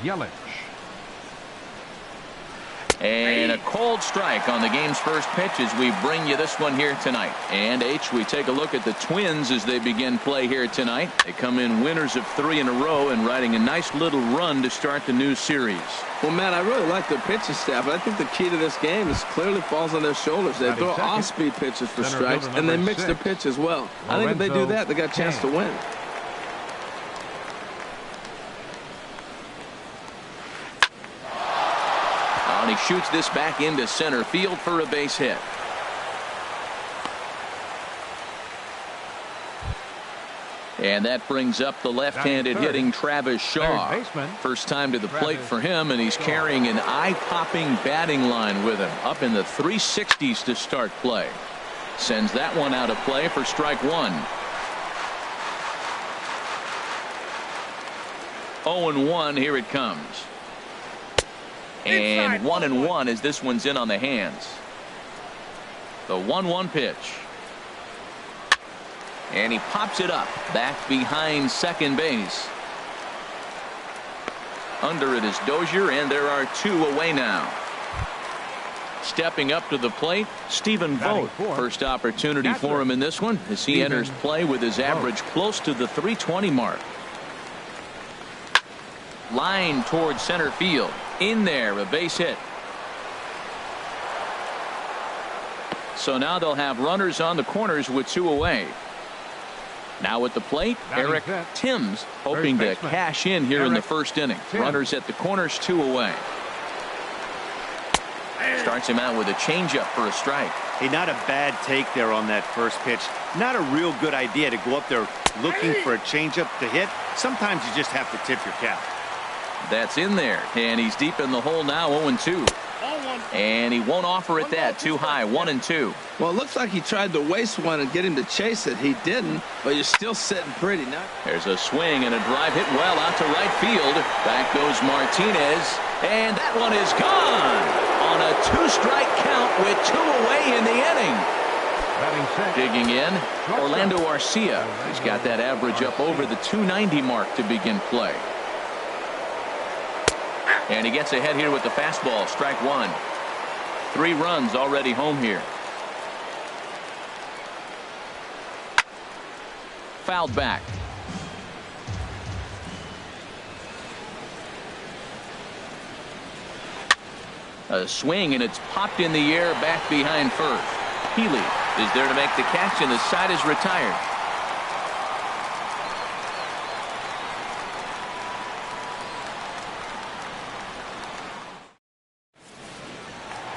Yelich. And a cold strike on the game's first pitch as we bring you this one here tonight. And H, we take a look at the Twins as they begin play here tonight. They come in winners of 3 in a row and riding a nice little run to start the new series. Well, Matt, I really like the pitching staff. I think the key to this game is clearly falls on their shoulders. They throw off-speed pitches for strikes, and they mix the pitch as well. I think if they do that, they got a chance to win. And he shoots this back into center field for a base hit. And that brings up the left-handed hitting Travis Shaw. First time to the plate for him, and he's carrying an eye-popping batting line with him. Up in the 360s to start play. Sends that one out of play for strike 1. 0-1, here it comes. And 1-1 as this one's in on the hands. The 1-1 pitch. And he pops it up back behind second base. Under it is Dozier, and there are 2 away now. Stepping up to the plate, Stephen Vogt. First opportunity for him in this one as he enters play with his average close to the 320 mark. Line towards center field. In there, a base hit. So now they'll have runners on the corners with 2 away. Now at the plate, Eric Timms hoping to cash in here in the first inning. Runners at the corners, 2 away. Starts him out with a changeup for a strike. Hey, not a bad take there on that first pitch. Not a real good idea to go up there looking for a changeup to hit. Sometimes you just have to tip your cap. That's in there, and he's deep in the hole now. 0-2, and he won't offer it that too high. 1-2. Well, it looks like he tried to waste one and get him to chase it. He didn't, but you're still sitting pretty. Now there's a swing and a drive hit well out to right field. Back goes Martinez, and that one is gone on a 2-strike count with 2 away in the inning. Digging in, Orlando Arcia. He's got that average up over the 290 mark to begin play. And he gets ahead here with the fastball. Strike 1. 3 runs already home here. Fouled back. A swing, and it's popped in the air back behind first. Healy is there to make the catch, and the side is retired.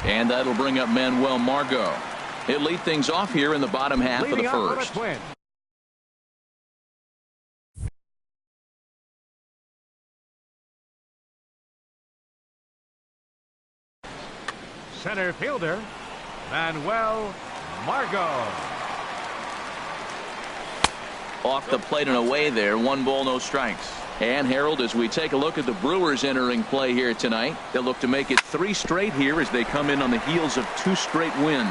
And that'll bring up Manuel Margot. He'll lead things off here in the bottom half of the first. Center fielder, Manuel Margot. Off the plate and away there. 1 ball, no strikes. And Harold, as we take a look at the Brewers entering play here tonight, they'll look to make it 3 straight here as they come in on the heels of 2 straight wins.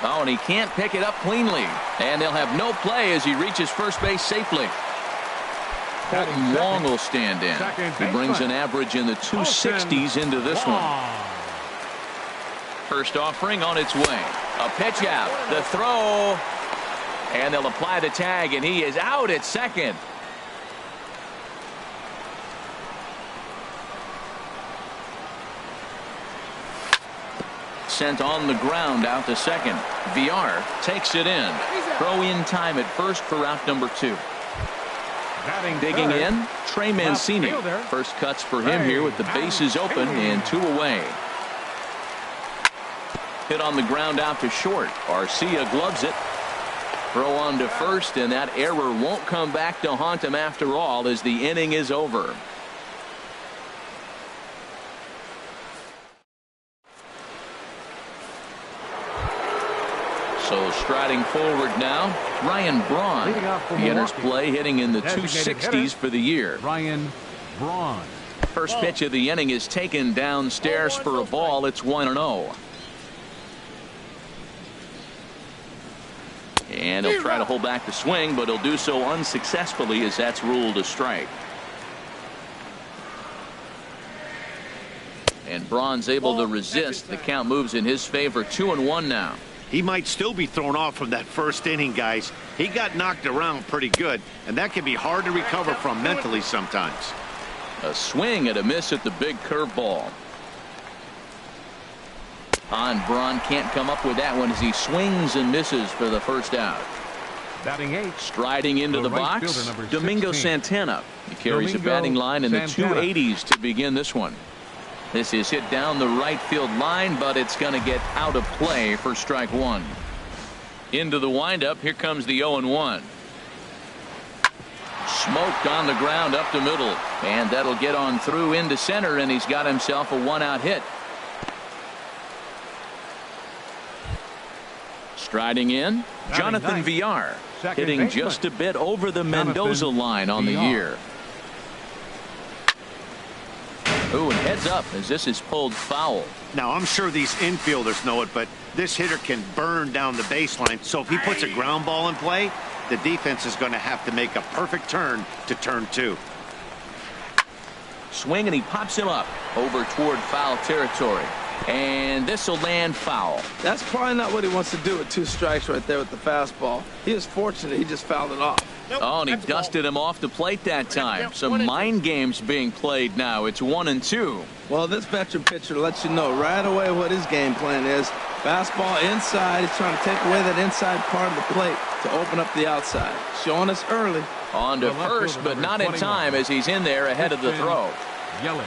Oh, and he can't pick it up cleanly. And they'll have no play as he reaches first base safely. Colton Wong will stand in. He brings an average in the 260s into this one. First offering on its way. A pitch out. The throw. And they'll apply the tag, and he is out at second. Sent on the ground out to second. VR takes it in. Throw in time at first for out number 2. Digging in, Trey Mancini. First cuts for him here with the bases open and 2 away. Hit on the ground out to short. Arcia gloves it. Throw on to first, and that error won't come back to haunt him after all as the inning is over. So striding forward now, Ryan Braun. He enters play hitting in the 260s for the year. Ryan Braun. First pitch of the inning is taken downstairs for a ball. It's 1-0. And he'll try to hold back the swing, but he'll do so unsuccessfully as that's ruled a strike. And Braun's able to resist. The count moves in his favor, 2-1 now. He might still be thrown off from that first inning, guys. He got knocked around pretty good, and that can be hard to recover from mentally sometimes. A swing and a miss at the big curveball. Braun can't come up with that one as he swings and misses for the first out. Batting 8. Striding into the right box, fielder, number Domingo 16. Santana. He carries Domingo a batting line in the Santana. 280s to begin this one. This is hit down the right field line, but it's going to get out of play for strike one. Into the windup, here comes the 0-1. Smoked on the ground up the middle, and that'll get on through into center, and he's got himself a one-out hit. Striding in, Jonathan Villar, hitting just a bit over the Mendoza line on the year. Ooh, and heads up as this is pulled foul. Now, I'm sure these infielders know it, but this hitter can burn down the baseline. So if he puts a ground ball in play, the defense is going to have to make a perfect turn to turn 2. Swing, and he pops him up over toward foul territory. And this will land foul. That's probably not what he wants to do with 2 strikes right there with the fastball. He is fortunate he just fouled it off. Oh, and he dusted him off the plate that time. Some mind games being played now. It's 1-2. Well, this veteran pitcher lets you know right away what his game plan is. Fastball inside. He's trying to take away that inside part of the plate to open up the outside. Showing us early. On to first, but not in time as he's in there ahead of the throw. Yelich.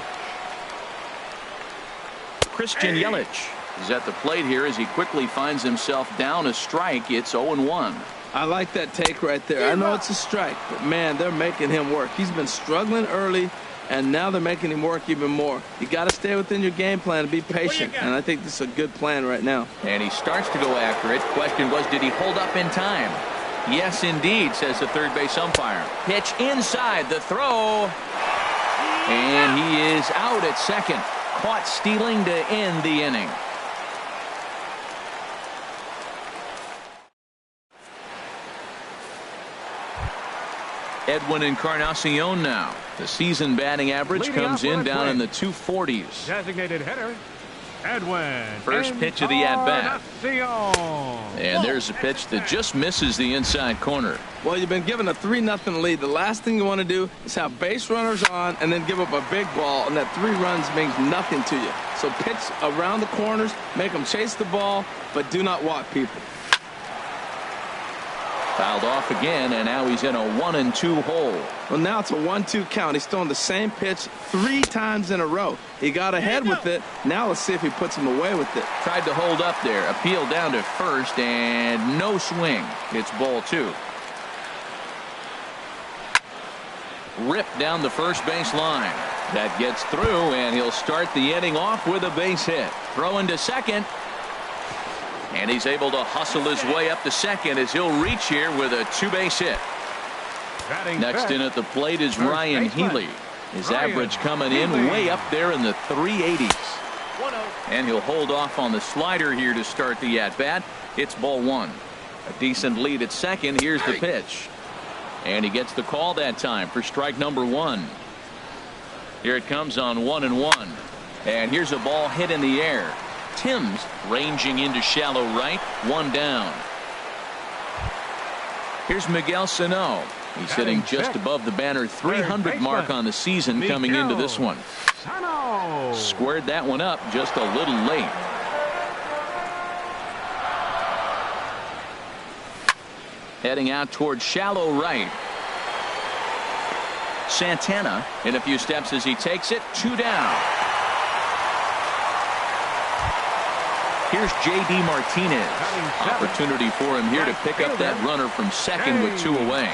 Christian Yelich is at the plate here as he quickly finds himself down a strike. It's 0-1. I like that take right there. I know it's a strike, but man, they're making him work. He's been struggling early, and now they're making him work even more. You got to stay within your game plan and be patient, and I think this is a good plan right now. And he starts to go after it. Question was, did he hold up in time? Yes, indeed, says the third base umpire. Pitch inside the throw, and he is out at second. Caught stealing to end the inning. Edwin Encarnacion now. The season batting average Leading comes off in with a down in swing. the 240s. Designated hitter, Edwin. First pitch of the at-bat. Encarnacion. And there's a pitch that just misses the inside corner. Well, you've been given a 3-0 lead. The last thing you want to do is have base runners on and then give up a big ball, and that 3 runs means nothing to you. So pitch around the corners, make them chase the ball, but do not walk people. Fouled off again, and now he's in a 1-2 hole. Well, now it's a 1-2 count. He's throwing the same pitch 3 times in a row. He got ahead with it. Now let's see if he puts him away with it. Tried to hold up there. Appeal down to first, and no swing. It's ball 2. Ripped down the first base line. That gets through, and he'll start the inning off with a base hit. Throwing to second. And he's able to hustle his way up to second as he'll reach here with a 2-base hit. Batting Next fifth, in at the plate is first Ryan baseman. Healy. His Ryan average coming in Healy. way up there in the 380s. And he'll hold off on the slider here to start the at-bat. It's ball 1. A decent lead at second. Here's the pitch. And he gets the call that time for strike number 1. Here it comes on 1-1. And here's a ball hit in the air. Timms ranging into shallow right. 1 down. Here's Miguel Sano. He's hitting just above the banner 300 mark on the season coming into this one. Sano. Squared that one up just a little late. Heading out towards shallow right. Santana in a few steps as he takes it. 2 down. Here's J.D. Martinez. Opportunity for him here to pick up that runner from second with 2 away.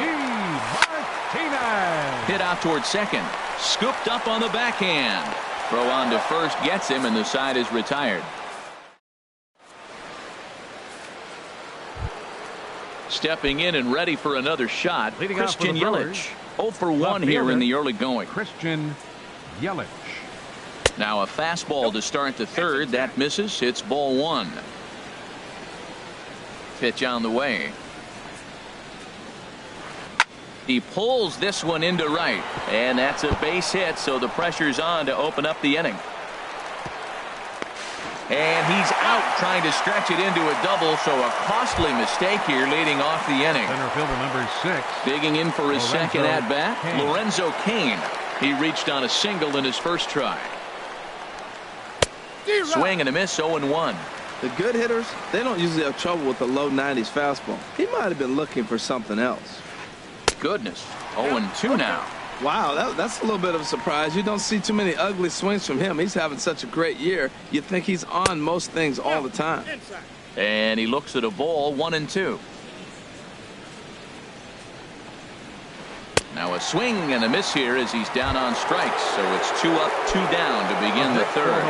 Hit out towards second. Scooped up on the backhand. Throw on to first gets him, and the side is retired. Stepping in and ready for another shot. Leading off for Christian the Brewers, Yelich. 0 for 1 here in the early going. Christian Yelich. Now a fastball to start the third. That misses. It's ball 1. Pitch on the way. He pulls this one into right, and that's a base hit, so the pressure's on to open up the inning. And he's out trying to stretch it into a double, so a costly mistake here leading off the inning. Center fielder number 6. Digging in for his second at-bat, Lorenzo Cain. He reached on a single in his first try. Swing and a miss, 0-1. The good hitters, they don't usually have trouble with the low 90s fastball. He might have been looking for something else. Goodness, 0-2 now. Wow, that's a little bit of a surprise. You don't see too many ugly swings from him. He's having such a great year. You think he's on most things all the time. And he looks at a ball, 1-2. Now a swing and a miss here as he's down on strikes. So it's 2 up, 2 down to begin the third.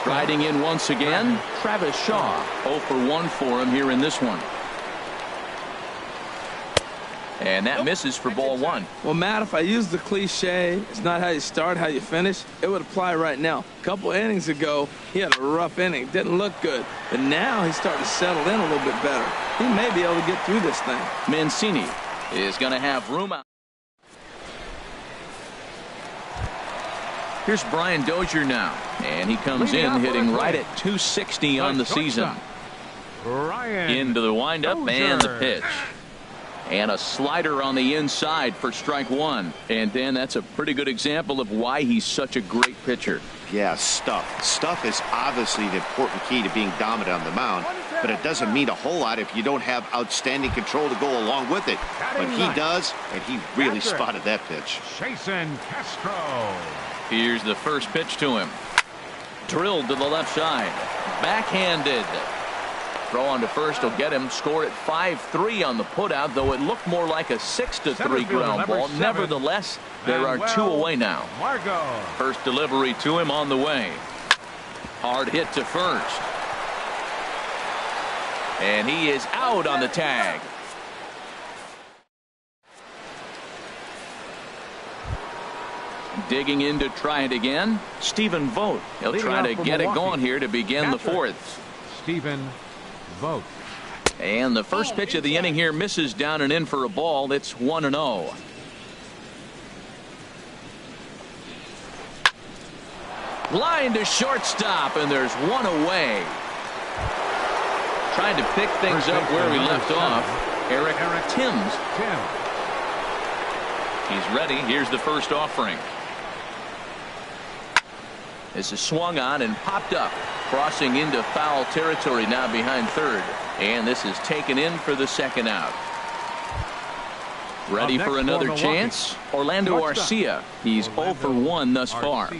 Riding in once again, Travis Shaw. 0 for 1 for him here in this one. And that misses for ball 1. Well, Matt, if I use the cliche, it's not how you start, how you finish, it would apply right now. A couple innings ago, he had a rough inning. Didn't look good. But now he's starting to settle in a little bit better. He may be able to get through this thing. Mancini is going to have room out. Here's Brian Dozier now. And he comes in hitting right at 260 on the season. Into the windup and the pitch. And a slider on the inside for strike 1. And Dan, that's a pretty good example of why he's such a great pitcher. Yeah, stuff. Stuff is obviously the important key to being dominant on the mound, but it doesn't mean a whole lot if you don't have outstanding control to go along with it. But he does, and he really spotted that pitch. Jason Castro. Here's the first pitch to him. Drilled to the left side. Backhanded. Throw on to first will get him. Scored at 5-3 on the putout, though it looked more like a 6-3 ground ball. Nevertheless, there are 2 away now. First delivery to him on the way. Hard hit to first. And he is out on the tag. Digging in to try it again, Stephen Vogt. He'll try to get it going here to begin the 4th. Stephen Vogt. And the first pitch of the inning here misses down and in for a ball. It's 1-0. Line to shortstop, and there's 1 away. Trying to pick things up where we left off. Eric Timms. He's ready. Here's the first offering. This is swung on and popped up. Crossing into foul territory now behind third. And this is taken in for the second out. Ready for another chance. Orlando Arcia. He's 0 for 1 thus far.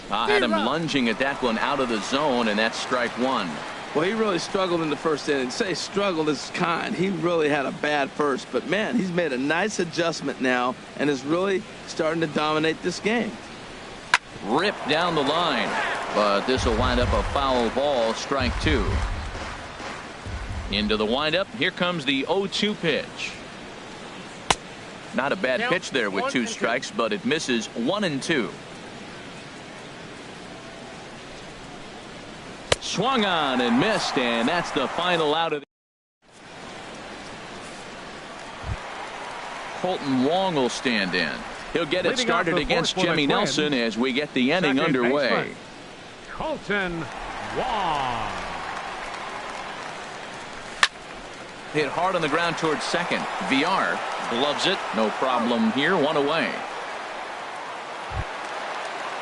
Had him lunging at that one out of the zone, and that's strike 1. Well, he really struggled in the first inning. Say struggled is kind. He really had a bad first. But, man, he's made a nice adjustment now and is really starting to dominate this game. Ripped down the line. But this will wind up a foul ball, strike 2. Into the windup. Here comes the 0-2 pitch. Not a bad pitch there with 2 strikes, but it misses 1-2. Swung on and missed, and that's the final out of the. Colton Wong will stand in. He'll get it started against Jimmy Nelson as we get the inning underway. Colton Wong. Hit hard on the ground towards second. VR gloves it. No problem here. 1 away.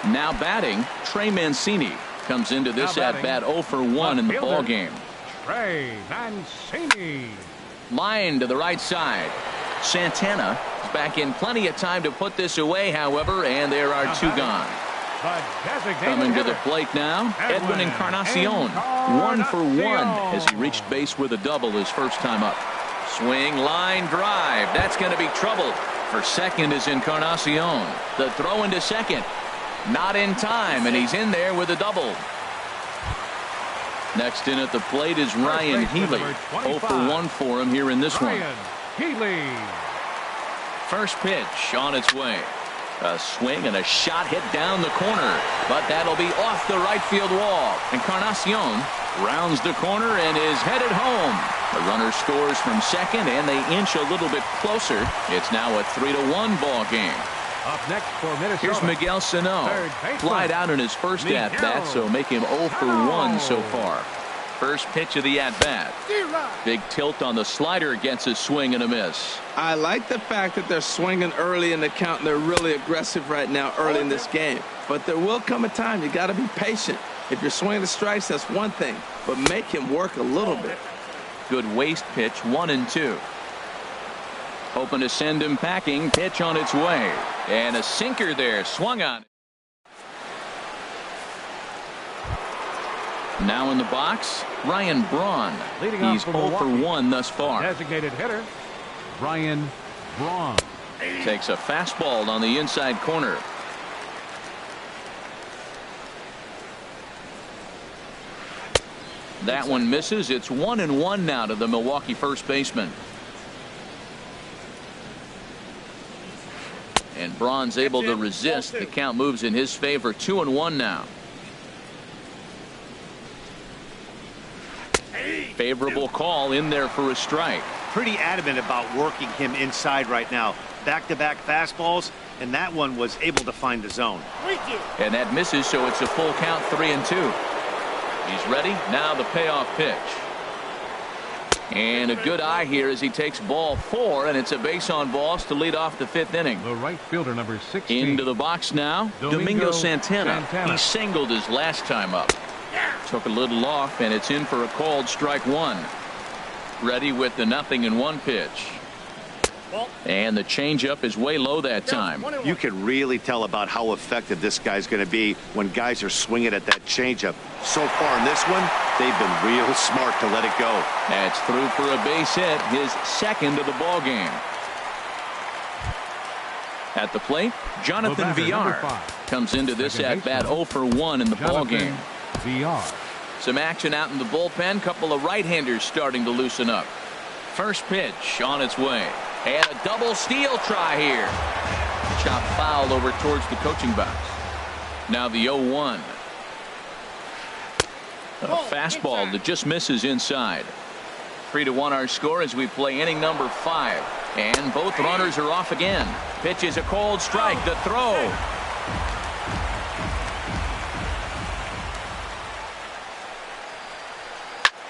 Now batting, Trey Mancini. Comes into this at-bat 0 for 1 in the ball game. Trey Mancini. Line to the right side. Santana is back in plenty of time to put this away, however, and there are 2 gone. Coming to the plate now, Edwin Encarnacion. 1 for 1 as he reached base with a double his first time up. Swing, line, drive. That's going to be trouble. For second is Encarnacion. The throw into second. Not in time, and he's in there with a double. Next in at the plate is Ryan Healy. 0 for 1 for him here in this one. First pitch on its way. A swing and a shot hit down the corner, but that'll be off the right field wall. Encarnacion rounds the corner and is headed home. The runner scores from second, and they inch a little bit closer. It's now a 3-1 ball game. Up next for Minnesota. Here's Miguel Sano. Third baseman. Flied out in his first Miguel at-bat, so make him 0 for 1 so far. First pitch of the at-bat. Big tilt on the slider against his swing and a miss. I like the fact that they're swinging early in the count, and they're really aggressive right now early in this game. But there will come a time you got to be patient. If you're swinging the strikes, that's one thing, but make him work a little bit. Good waist pitch, 1-2. Hoping to send him packing. Pitch on its way. And a sinker there. Swung on. Now in the box, Ryan Braun. Leading off He's for 0 for Milwaukee. 1 thus far. Designated hitter, Ryan Braun. Takes a fastball on the inside corner. That one misses. It's 1-1 now to the Milwaukee first baseman. And Braun's able to resist. The count moves in his favor. 2-1 now. Favorable call in there for a strike. Pretty adamant about working him inside right now. Back-to-back fastballs, and that one was able to find the zone. And that misses, so it's a full count, 3-2. He's ready. Now the payoff pitch. And a good eye here as he takes ball 4, and it's a base on balls to lead off the 5th inning. The right fielder, number 16. Into the box now, Domingo Santana. He singled his last time up. Took a little off, and it's in for a called strike 1. Ready with the 0-1 pitch. And the changeup is way low that time. You can really tell about how effective this guy's going to be when guys are swinging at that changeup. So far in this one, they've been real smart to let it go. That's through for a base hit, his second of the ball game. At the plate, Jonathan Villar comes into this at-bat 0 for 1 in the ball game. Villar. Some action out in the bullpen. Couple of right-handers starting to loosen up. First pitch on its way. And a double steal try here. Chop foul over towards the coaching box. Now the 0-1. A fastball that just misses inside. 3-1 our score as we play inning number 5. And both runners are off again. Pitch is a cold strike. The throw.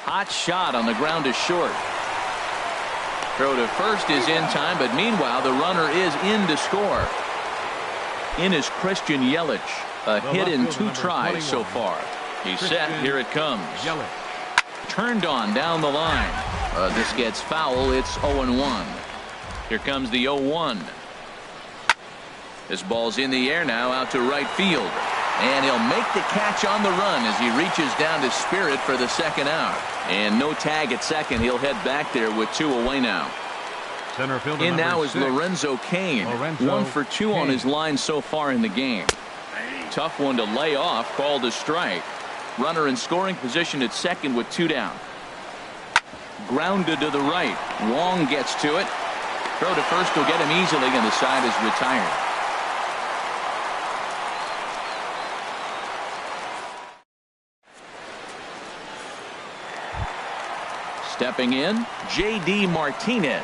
Hot shot on the ground is short. Throw to first is in time, but meanwhile the runner is in to score. In is Christian Yelich. A hit in 2 tries so far. He's set. Here it comes. Yelich. Turned on down the line. This gets foul. It's 0-1. Here comes the 0-1. This ball's in the air now out to right field. And he'll make the catch on the run as he reaches down to Spirit for the second out. And no tag at second. He'll head back there with 2 away now. Center fielder In now is 6. Lorenzo Cain. 1 for 2 on his line so far in the game. Tough one to lay off. Called a strike. Runner in scoring position at second with 2 down. Grounded to the right. Wong gets to it. Throw to first will get him easily, and the side is retired. Stepping in, J.D. Martinez.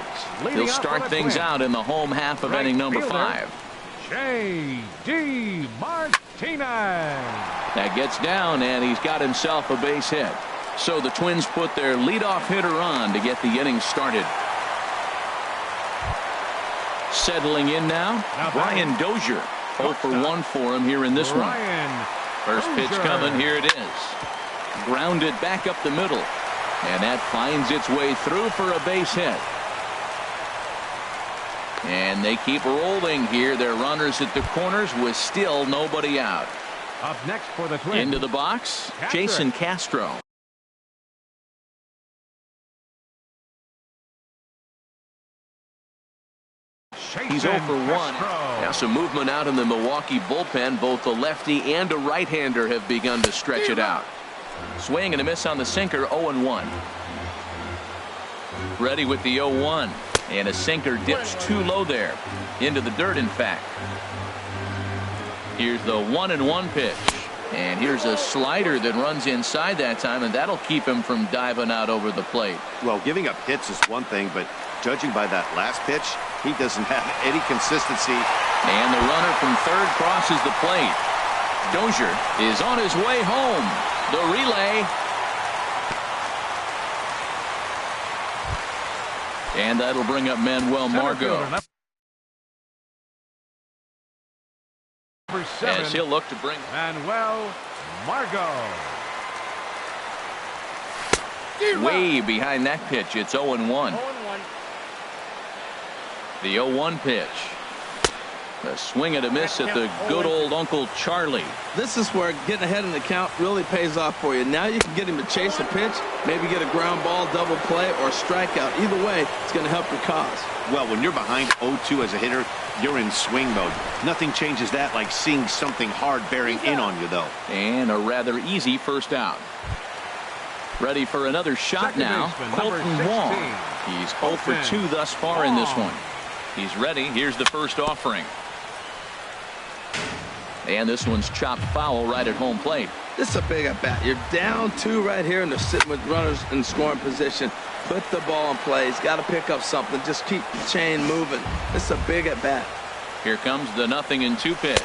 He'll start things out in the home half of inning number 5. J.D. Martinez. That gets down, and he's got himself a base hit. So the Twins put their leadoff hitter on to get the inning started. Settling in now, Brian Dozier. 0 for 1 for him here in this one. First pitch coming. Here it is. Grounded back up the middle. And that finds its way through for a base hit. And they keep rolling here. Their runners at the corners with still nobody out. Up next for the Twins. Into the box, Jason Castro. He's 0 for 1. Now some movement out in the Milwaukee bullpen. Both the lefty and a right-hander have begun to stretch it out. Swing and a miss on the sinker. 0-1. Ready with the 0-1. And a sinker dips too low there. Into the dirt, in fact. Here's the 1-1 pitch. And here's a slider that runs inside that time, and that'll keep him from diving out over the plate. Well, giving up hits is one thing, but judging by that last pitch, he doesn't have any consistency And the runner from third crosses the plate. Dozier is on his way home. The relay. And that'll bring up Manuel Margot. Number 7. As he'll look to bring Manuel Margot. way behind that pitch. It's 0-1. The 0-1 pitch. A swing and a miss at the good old Uncle Charlie. This is where getting ahead in the count really pays off for you. Now you can get him to chase a pitch, maybe get a ground ball, double play, or a strikeout. Either way, it's going to help your cause. Well, when you're behind 0-2 as a hitter, you're in swing mode. Nothing changes that like seeing something hard bearing in on you, though. And a rather easy first out. Ready for another shot now. Colton Wong. He's 0 for 2 thus far in this one. He's ready. Here's the first offering. And this one's chopped foul right at home plate. This is a big at bat. You're down 2 right here, and they're sitting with runners in scoring position. Put the ball in play. He's got to pick up something. Just keep the chain moving. This is a big at bat. Here comes the 0-2 pitch.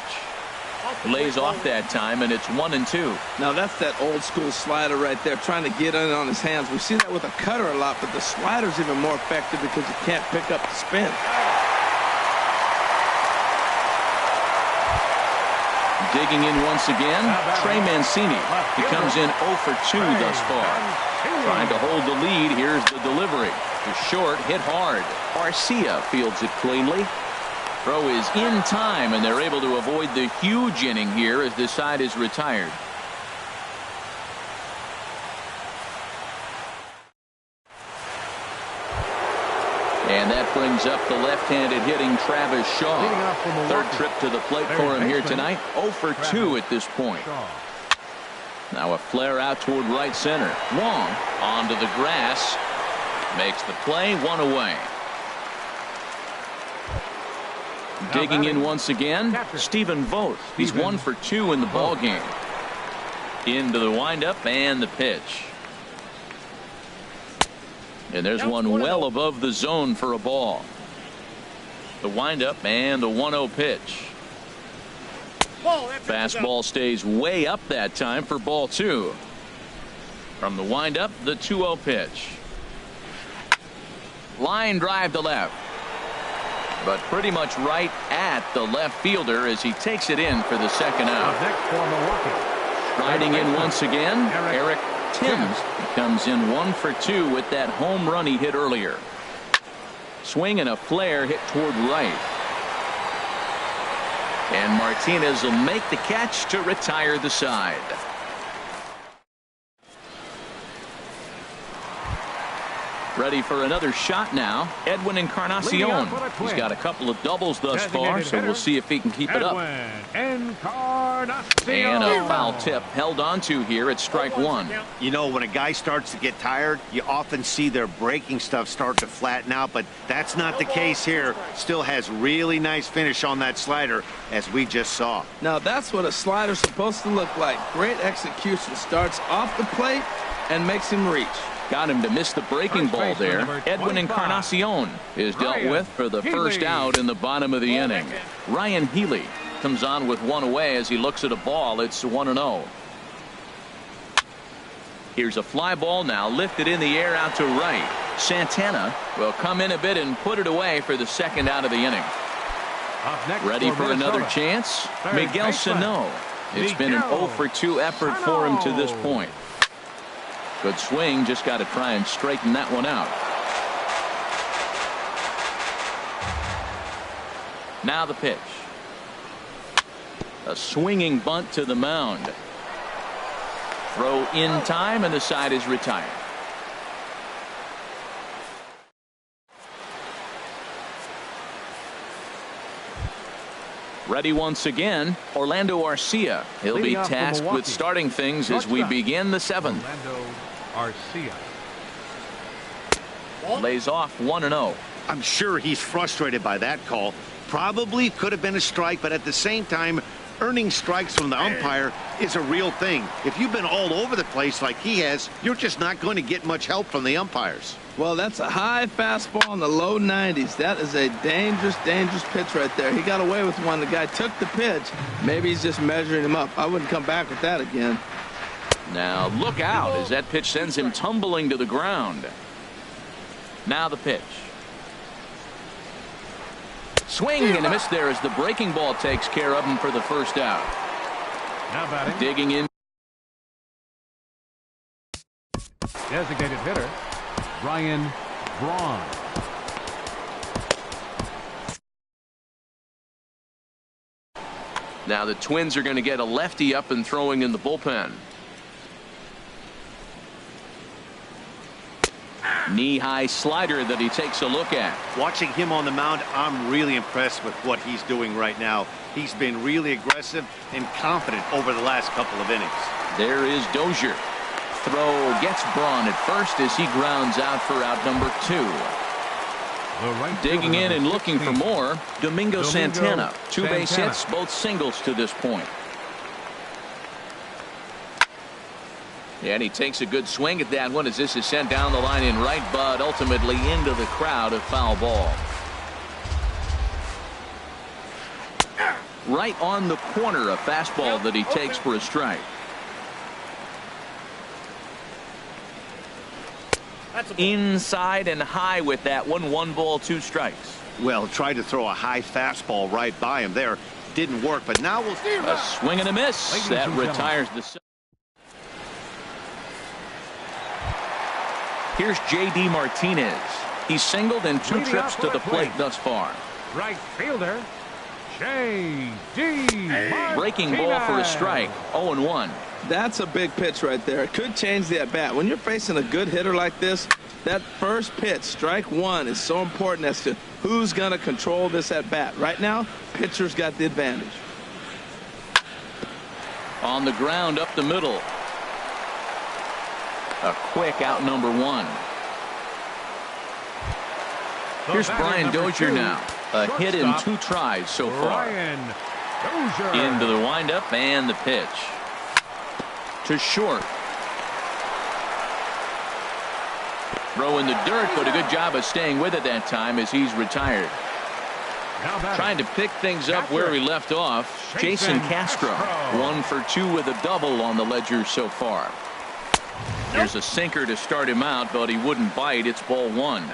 Lays off that time, and it's 1-2. Now that's that old school slider right there, trying to get in on his hands. We see that with a cutter a lot, but the slider's even more effective because you can't pick up the spin. Digging in once again, Trey Mancini. He comes in 0 for 2 thus far. Trying to hold the lead. Here's the delivery. The short hit hard. Arcia fields it cleanly. Throw is in time, and they're able to avoid the huge inning here as this side is retired. And that brings up the left-handed hitting Travis Shaw. Third trip to the plate for him here tonight. 0 for 2 at this point. Now a flare out toward right center. Wong onto the grass. Makes the play, 1 away. Digging in once again, Stephen Vogt. He's 1 for 2 in the ball game. Into the windup and the pitch. And there's one well above the zone for a ball. The windup and the 1-0 pitch. Fastball stays way up that time for ball 2. From the windup, the 2-0 pitch. Line drive to left. But pretty much right at the left fielder as he takes it in for the second out. Riding in once again, Eric Timms comes in 1 for 2 with that home run he hit earlier. Swing and a flare hit toward right. And Martinez will make the catch to retire the side. Ready for another shot now. Edwin Encarnacion. He's got a couple of doubles thus far, so we'll see if he can keep it up. And a foul tip held on to here at strike 1. You know, when a guy starts to get tired, you often see their breaking stuff start to flatten out, but that's not the case here. Still has really nice finish on that slider, as we just saw. Now that's what a slider's supposed to look like. Great execution. Starts off the plate and makes him reach. Got him to miss the breaking ball there. Edwin Encarnacion is dealt with for the first out in the bottom of the inning. Ryan Healy comes on with 1 away as he looks at a ball. It's 1-0. Here's a fly ball now lifted in the air out to right. Santana will come in a bit and put it away for the second out of the inning. Ready for another chance? Miguel Sano. It's been an 0 for 2 effort for him to this point. Good swing, just got to try and straighten that one out. Now the pitch. A swinging bunt to the mound. Throw in time, and the side is retired. Ready once again, Orlando Arcia. He'll be tasked with starting things as we begin the 7th. Arcia. Lays off 1-0. I'm sure he's frustrated by that call. Probably could have been a strike, but at the same time, earning strikes from the umpire is a real thing. If you've been all over the place like he has, you're just not going to get much help from the umpires. Well, that's a high fastball in the low 90s. That is a dangerous, dangerous pitch right there. He got away with one. The guy took the pitch. Maybe he's just measuring him up. I wouldn't come back with that again. Now look out as that pitch sends him tumbling to the ground. Now the pitch. Swing and a miss there as the breaking ball takes care of him for the first out. Now batting. Digging in. Designated hitter, Ryan Braun. Now the Twins are going to get a lefty up and throwing in the bullpen. Knee-high slider that he takes a look at. Watching him on the mound, I'm really impressed with what he's doing right now. He's been really aggressive and confident over the last couple of innings. There is Dozier. Throw gets Braun at first as he grounds out for out number 2. Right Digging in and looking for more, Domingo Santana. 2 base Santana. hits, both singles to this point. And he takes a good swing at that one as this is sent down the line in right, but ultimately into the crowd, a foul ball. Right on the corner, a fastball that he takes for a strike. Inside and high with that one. 1 ball, 2 strikes. Well, tried to throw a high fastball right by him there. Didn't work, but now we'll see. A swing and a miss. Ladies That and retires the. Here's J.D. Martinez. He's singled in 2 Leading trips off to the left plate wing. thus far. Right fielder, J.D. Breaking ball for a strike. 0-1. That's a big pitch right there. It could change the at-bat. When you're facing a good hitter like this, that first pitch, strike 1, is so important as to who's going to control this at-bat. Right now, pitcher's got the advantage. On the ground up the middle. A quick out number 1. Here's Brian Dozier now. A hit in 2 tries so far. Brian Dozier. Into the windup and the pitch. To short. Throw in the dirt, but a good job of staying with it that time as he's retired. Now batting. Trying to pick things up where he left off. Jason Castro. 1 for 2 with a double on the ledger so far. Here's a sinker to start him out, but he wouldn't bite. It's ball 1.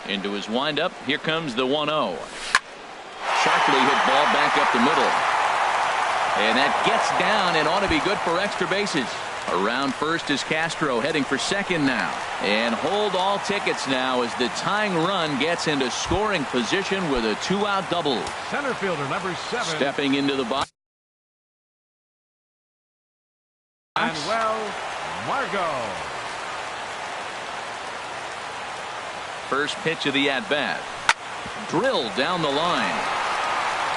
Into his windup. Here comes the 1-0. Sharply hit ball back up the middle. And that gets down and ought to be good for extra bases. Around first is Castro, heading for second now. And hold all tickets now as the tying run gets into scoring position with a 2-out double. Center fielder number 7. Stepping into the box. Manuel Margot. First pitch of the at-bat. Drilled down the line.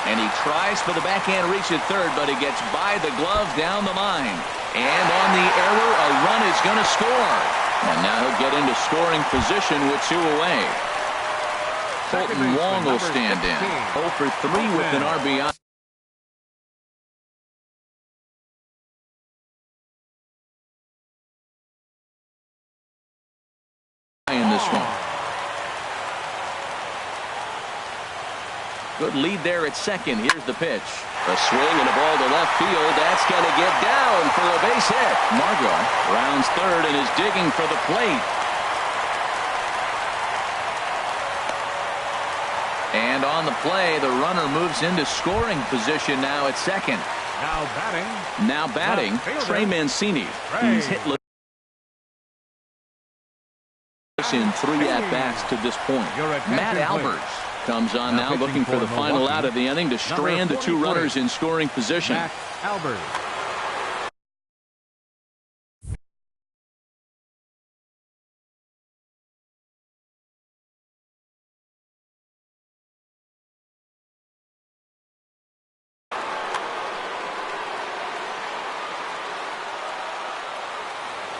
And he tries for the backhand reach at third, but he gets by the glove down the line. And on the error, a run is going to score. And now he'll get into scoring position with 2 away. Colton Wong will stand in. 0 for 3 with an RBI. In this one. Good lead there at second. Here's the pitch. A swing and a ball to left field. That's going to get down for a base hit. Margot rounds third and is digging for the plate. And on the play, the runner moves into scoring position now at second. Now batting. Trey Mancini. He's hitless in 3 at-bats to this point. Matt Albers comes on now looking for the final out of the inning to strand the 2 runners in scoring position. Matt Albers.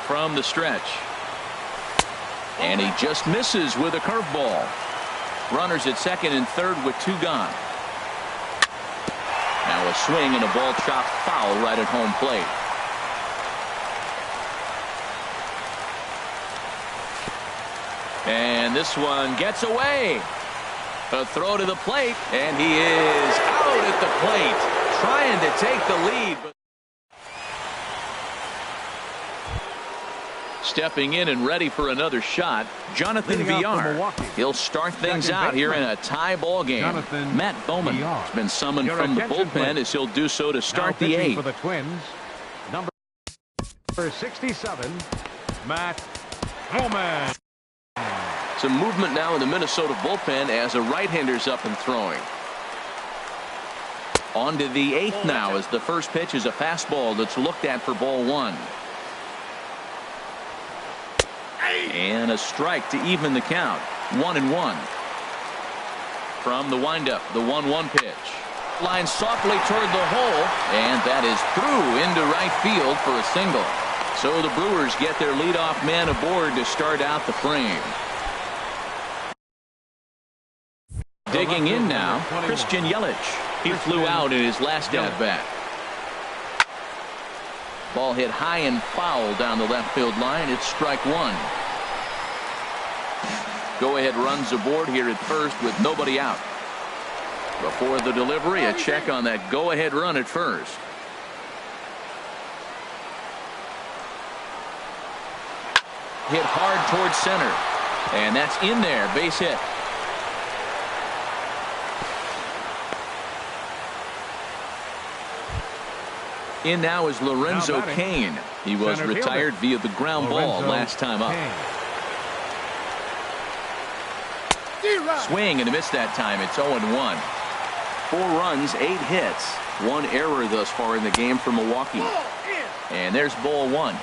From the stretch. And he just misses with a curveball. Runners at second and third with 2 gone. Now a swing and a ball chopped foul right at home plate. And this one gets away. A throw to the plate, and he is out at the plate, trying to take the lead. Stepping in and ready for another shot, Jonathan Villar. He'll start things out here in a tie ball game. Matt Bowman has been summoned from the bullpen as he'll do so to start the eighth. For the Twins, number 67, Matt Bowman. Some movement now in the Minnesota bullpen as a right-hander's up and throwing. On to the eighth now as the first pitch is a fastball that's looked at for ball one. And a strike to even the count. 1-1. From the windup, the 1-1 pitch. Line softly toward the hole, and that is through into right field for a single. So the Brewers get their leadoff man aboard to start out the frame. Digging in now, Christian Yelich. He flew out in his last at-bat. Ball hit high and foul down the left field line. It's strike one. Go-ahead runs aboard here at first with nobody out. Before the delivery, a check on that go-ahead run at first. Hit hard towards center. And that's in there. Base hit. In now is Lorenzo Cain. He was retired via the ground ball last time up. Swing and a miss that time. It's 0-1. 4 runs, 8 hits. 1 error thus far in the game for Milwaukee. And there's ball one.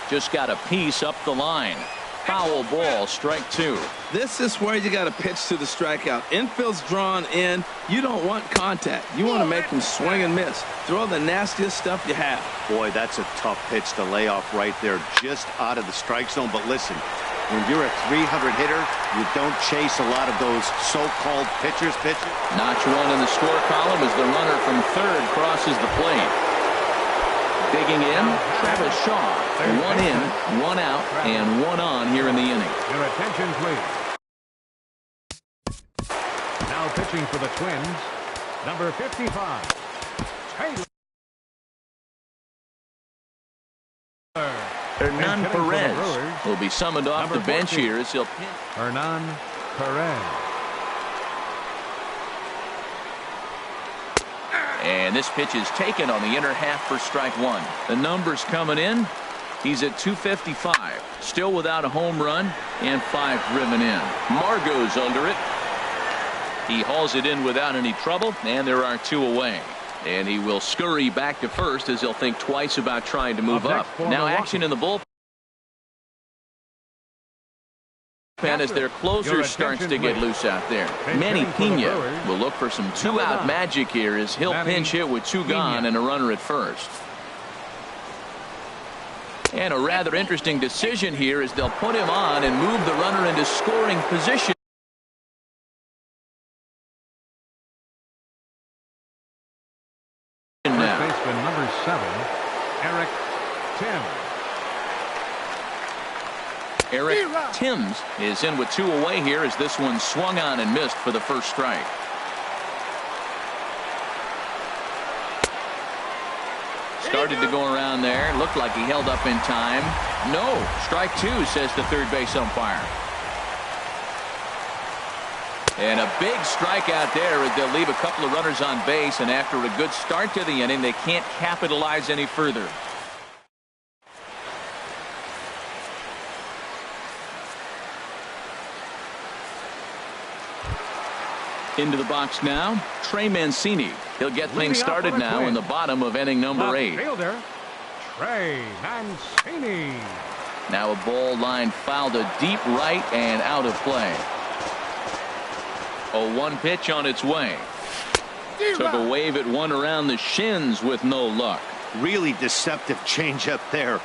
Just got a piece up the line. Foul ball, strike two. This is where you got to pitch to the strikeout. Infield's drawn in. You don't want contact. You want to make them swing and miss. Throw the nastiest stuff you have. Boy, that's a tough pitch to lay off right there, just out of the strike zone. But listen, when you're a 300 hitter, you don't chase a lot of those so-called pitchers. Notch one in the score column as the runner from third crosses the plate. Digging in, Travis Shaw. 1 in, 1 out, and 1 on here in the inning. Your attention, please. Now pitching for the Twins, number 55, Taylor. Hernan Perez will be summoned off the bench here as he'll pin. Hernan Perez. And this pitch is taken on the inner half for strike one. The numbers coming in. He's at 255. Still without a home run and 5 driven in. Margot's under it. He hauls it in without any trouble, and there are 2 away. And he will scurry back to first as he'll think twice about trying to move up. Now action in the bullpen as their closer starts to get loose out there. Manny Pena will look for some 2-out magic here as he'll pinch hit with 2 gone and a runner at first. And a rather interesting decision here as they'll put him on and move the runner into scoring position. First baseman number 7, Eric Tim. Eric Timms is in with 2 away here as this one swung on and missed for the first strike. Started to go around there. Looked like he held up in time. No. Strike 2, says the third base umpire. And a big strikeout there as they'll leave a couple of runners on base, and after a good start to the inning, they can't capitalize any further. Into the box now, Trey Mancini. He'll get things started now in the bottom of inning number 8. Fielder, Trey Mancini. Now a ball line fouled to deep right and out of play. A 1 pitch on its way. Took a wave at one around the shins with no luck. Really deceptive changeup there.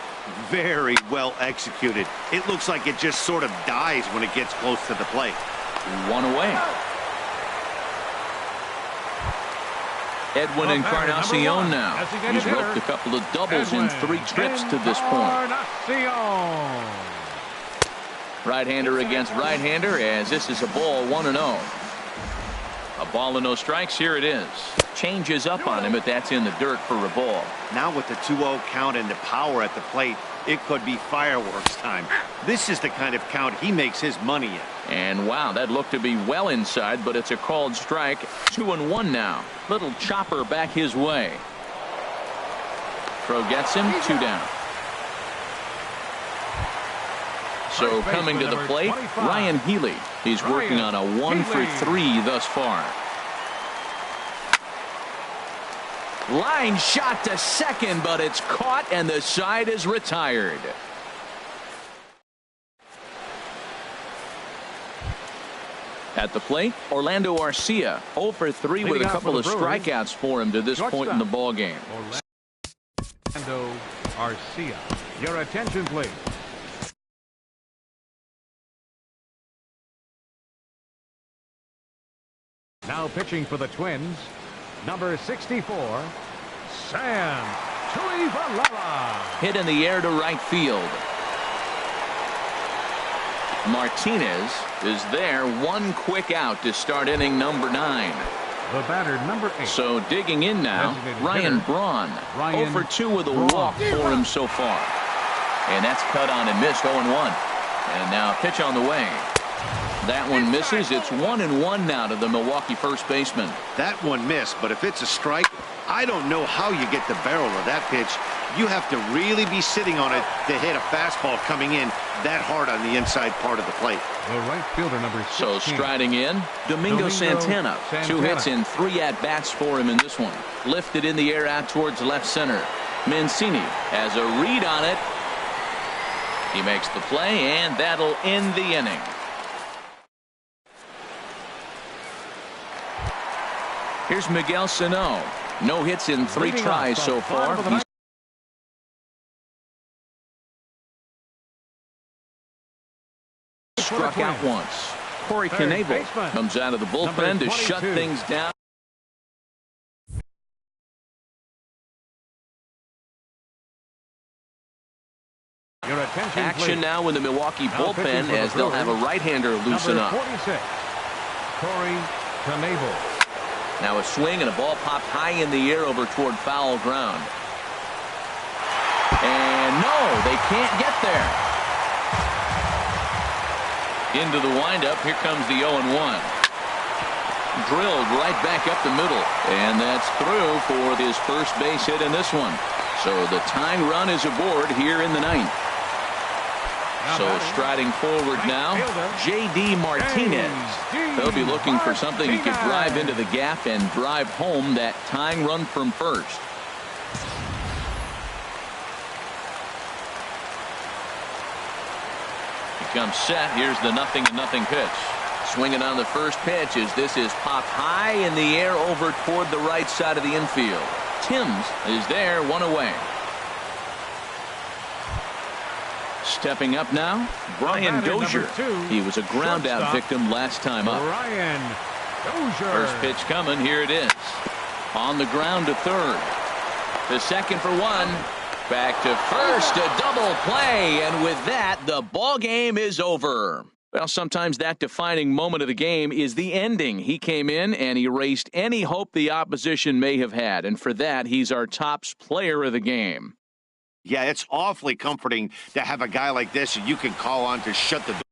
Very well executed. It looks like it just sort of dies when it gets close to the plate. 1 away. Edwin Encarnacion now. He's roped a couple of doubles in 3 trips to this point. Right-hander against right-hander, as this is a ball 1-0. A ball and no strikes. Here it is. Changes up on him, but that's in the dirt for a ball. Now with the 2-0 count and the power at the plate, it could be fireworks time. This is the kind of count he makes his money in. And wow, that looked to be well inside, but it's a called strike. 2-1 now. Little chopper back his way. Throw gets him. 2 down. So coming to the plate, Ryan Healy. He's working on a 1-for-3 thus far. Line shot to second, but it's caught and the side is retired. At the plate, Orlando Arcia, 0-for-3 with a couple of strikeouts for him to this point in the ball game. Orlando Arcia. Your attention, please. Now pitching for the Twins, number 64, Sam Tuivalela. Hit in the air to right field. Martinez is there. 1 quick out to start inning number 9. The batter, number 8. So digging in now, Ryan Braun. 0-for-2 with a walk for him so far. And that's cut on and missed. 0-1. And now pitch on the way. That one misses. It's 1-1 now to the Milwaukee first baseman. That one missed, but if it's a strike, I don't know how you get the barrel of that pitch. You have to really be sitting on it to hit a fastball coming in that hard on the inside part of the plate. The right fielder, number 16. So striding in, Domingo Santana. 2 hits and 3 at-bats for him in this one. Lifted in the air out towards left center. Mancini has a read on it. He makes the play, and that'll end the inning. Here's Miguel Sano. No hits in 3 tries so far. He's struck out once. Corey Knebel comes out of the bullpen to shut things down. Action now in the Milwaukee bullpen as they'll have a right-hander loosen up. 46, Corey Knebel. Now a swing and a ball popped high in the air over toward foul ground. And no, they can't get there. Into the windup. Here comes the 0-1. Drilled right back up the middle. And that's through for his first base hit in this one. So the tying run is aboard here in the 9th. So striding forward now, J.D. Martinez. He'll be looking for something he could drive into the gap and drive home that tying run from first. He comes set. Here's the 0-0 pitch. Swinging on the first pitch as this is popped high in the air over toward the right side of the infield. Timms is there, 1 away. Stepping up now, Brian Dozier. He was a ground out victim last time up. Brian Dozier. First pitch coming. Here it is. On the ground to third. To second for 1. Back to first. A double play. And with that, the ball game is over. Well, sometimes that defining moment of the game is the ending. He came in and erased any hope the opposition may have had. And for that, he's our top player of the game. Yeah, it's awfully comforting to have a guy like this you can call on to shut the door.